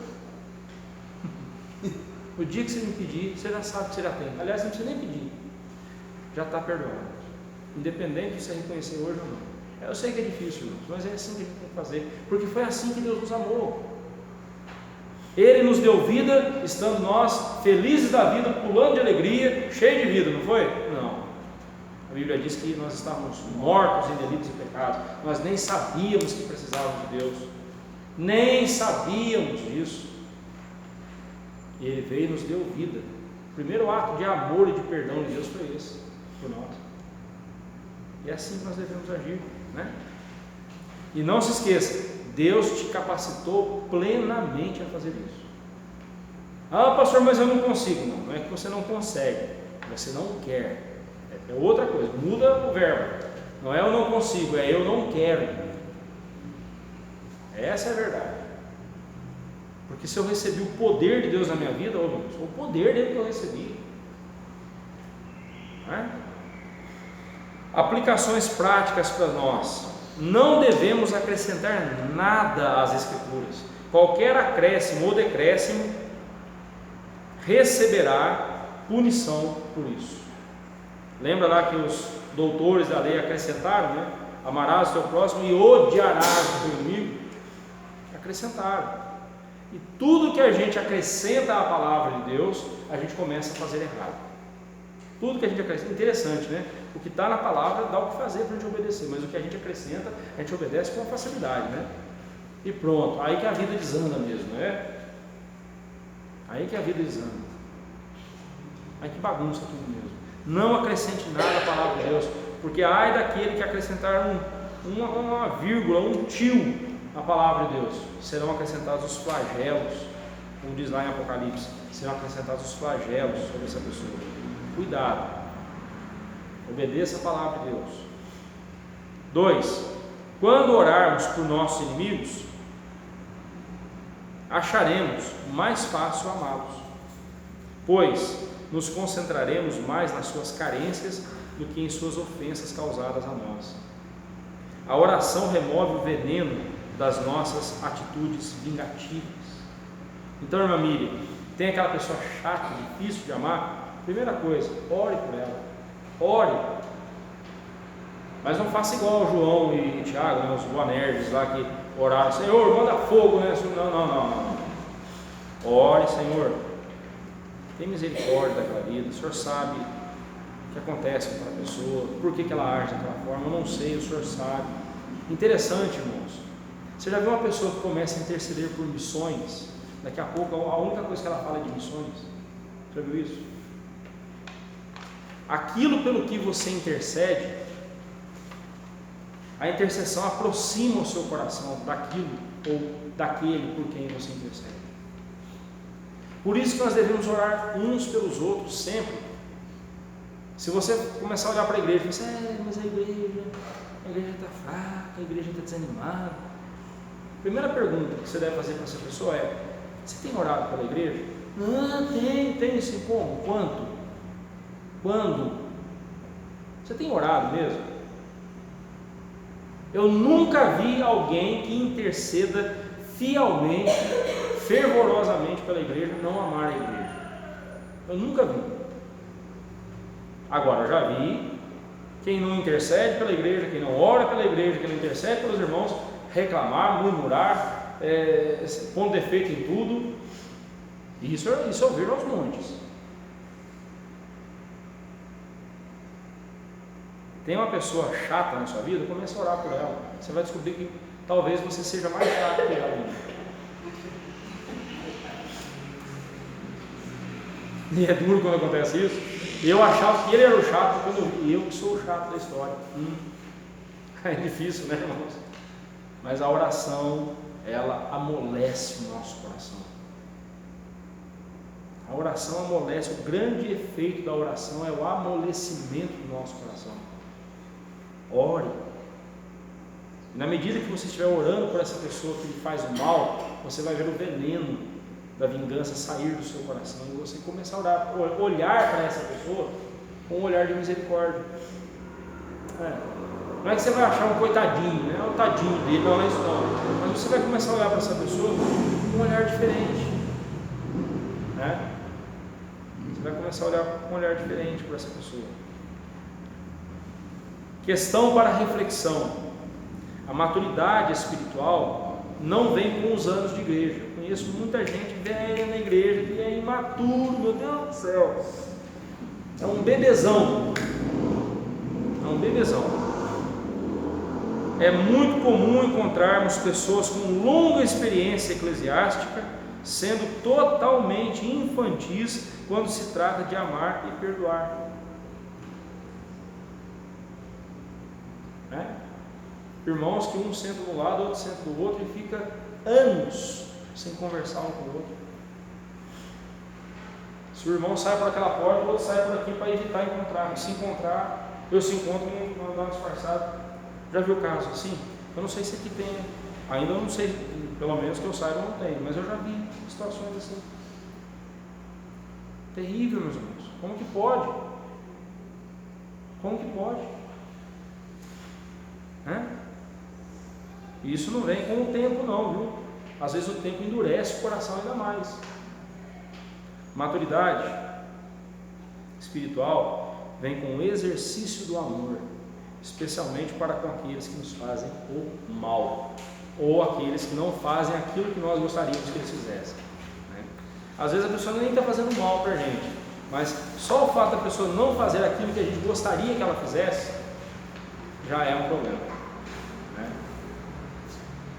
S1: O dia que você me pedir, você já sabe que você já tem. Aliás, não precisa nem pedir, já está perdoado, independente de você reconhecer hoje ou não. Eu sei que é difícil, irmãos, mas é assim que a gente tem que fazer, porque foi assim que Deus nos amou. Ele nos deu vida, estando nós felizes da vida, pulando de alegria, cheio de vida, não foi? Não. A Bíblia diz que nós estávamos mortos em delitos e pecados, nós nem sabíamos que precisávamos de Deus, nem sabíamos disso, e Ele veio e nos deu vida. O primeiro ato de amor e de perdão de Deus foi esse, por nós, e é assim que nós devemos agir, né? E não se esqueça, Deus te capacitou plenamente a fazer isso. Ah, pastor, mas eu não consigo. Não é que você não consegue, você não quer. É outra coisa, muda o verbo. Não é eu não consigo, é eu não quero. Essa é a verdade. Porque se eu recebi o poder de Deus na minha vida, foi o poder dele que eu recebi. Aplicações práticas para nós. Não devemos acrescentar nada às Escrituras. Qualquer acréscimo ou decréscimo receberá punição por isso. Lembra lá que os doutores da lei acrescentaram, né? Amarás o teu próximo e odiarás o teu inimigo. Acrescentaram. E tudo que a gente acrescenta à palavra de Deus, a gente começa a fazer errado. Tudo que a gente acrescenta, interessante, né? O que está na palavra dá o que fazer para a gente obedecer, mas o que a gente acrescenta, a gente obedece com facilidade, né? E pronto, aí que a vida desanda mesmo, né? Aí que a vida desanda. Aí que bagunça tudo mesmo. Não acrescente nada à palavra de Deus, porque ai daquele que acrescentar uma vírgula, um tio à palavra de Deus, serão acrescentados os flagelos, como diz lá em Apocalipse, serão acrescentados os flagelos sobre essa pessoa. Cuidado, obedeça a palavra de Deus. 2. Quando orarmos por nossos inimigos, acharemos mais fácil amá-los, pois nos concentraremos mais nas suas carências do que em suas ofensas causadas a nós. A oração remove o veneno das nossas atitudes vingativas. Então, irmã Miriam, tem aquela pessoa chata, difícil de amar? Primeira coisa, ore por ela, ore, mas não faça igual o João e Tiago, né, os boanerges lá que oraram, Senhor, manda fogo, né? Não. Ore, Senhor, tem misericórdia daquela vida, o Senhor sabe o que acontece com aquela pessoa, por que ela age daquela forma, eu não sei, o Senhor sabe. Interessante, irmãos, você já viu uma pessoa que começa a interceder por missões, daqui a pouco a única coisa que ela fala é de missões? Já viu isso? Aquilo pelo que você intercede, a intercessão aproxima o seu coração daquilo ou daquele por quem você intercede. Por isso que nós devemos orar uns pelos outros sempre. Se você começar a olhar para a igreja e falar assim, mas a igreja está fraca, a igreja está desanimada. A primeira pergunta que você deve fazer para essa pessoa é: você tem orado pela igreja? Tem sim. Como? Quando? Você tem orado mesmo? Eu nunca vi alguém que interceda fielmente, fervorosamente pela igreja, não amar a igreja. Eu nunca vi. Agora, eu já vi quem não intercede pela igreja, quem não ora pela igreja, quem não intercede pelos irmãos, reclamar, murmurar, pondo defeito em tudo. Isso eu vejo aos montes. Tem uma pessoa chata na sua vida, comece a orar por ela. Você vai descobrir que talvez você seja mais chato que ela ainda. E é duro quando acontece isso. Eu achava que ele era o chato, quando eu que sou o chato da história. É difícil, né, irmãos? Mas a oração, ela amolece o nosso coração. A oração amolece. O grande efeito da oração é o amolecimento do nosso coração. Ore. E na medida que você estiver orando por essa pessoa que lhe faz o mal, você vai ver o veneno da vingança sair do seu coração e você começar a orar, olhar para essa pessoa com um olhar de misericórdia. Não é que você vai achar um coitadinho, né? O tadinho dele, não é isso não. Mas você vai começar a olhar para essa pessoa com um olhar diferente, né? Você vai começar a olhar com um olhar diferente para essa pessoa. Questão para reflexão. A maturidade espiritual não vem com os anos de igreja. Eu conheço muita gente velha na igreja que é imaturo, meu Deus do céu. É um bebezão. É um bebezão. É muito comum encontrarmos pessoas com longa experiência eclesiástica sendo totalmente infantis quando se trata de amar e perdoar. Irmãos que um senta de um lado, outro senta do outro e fica anos sem conversar um com o outro. Se o irmão sai por aquela porta, o outro sai por aqui para evitar encontrar. Se encontrar, eu se encontro e não disfarçado. Já viu casos assim? Eu não sei se aqui tem, ainda eu não sei, pelo menos que eu saiba não tem, mas eu já vi situações assim. Terrível, meus irmãos. Como que pode? Como que pode? E isso não vem com o tempo não, viu? Às vezes o tempo endurece o coração ainda mais. Maturidade espiritual vem com o exercício do amor, especialmente para com aqueles que nos fazem o mal, ou aqueles que não fazem aquilo que nós gostaríamos que eles fizessem, né? Às vezes a pessoa nem está fazendo mal para a gente, mas só o fato da pessoa não fazer aquilo que a gente gostaria que ela fizesse, já é um problema, né?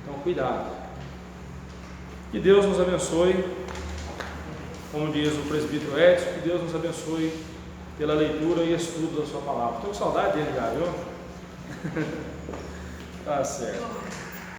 S1: Então cuidado. Que Deus nos abençoe, como diz o presbítero Edson, que Deus nos abençoe pela leitura e estudo da sua palavra. Estou com saudade dele já, viu? Tá certo.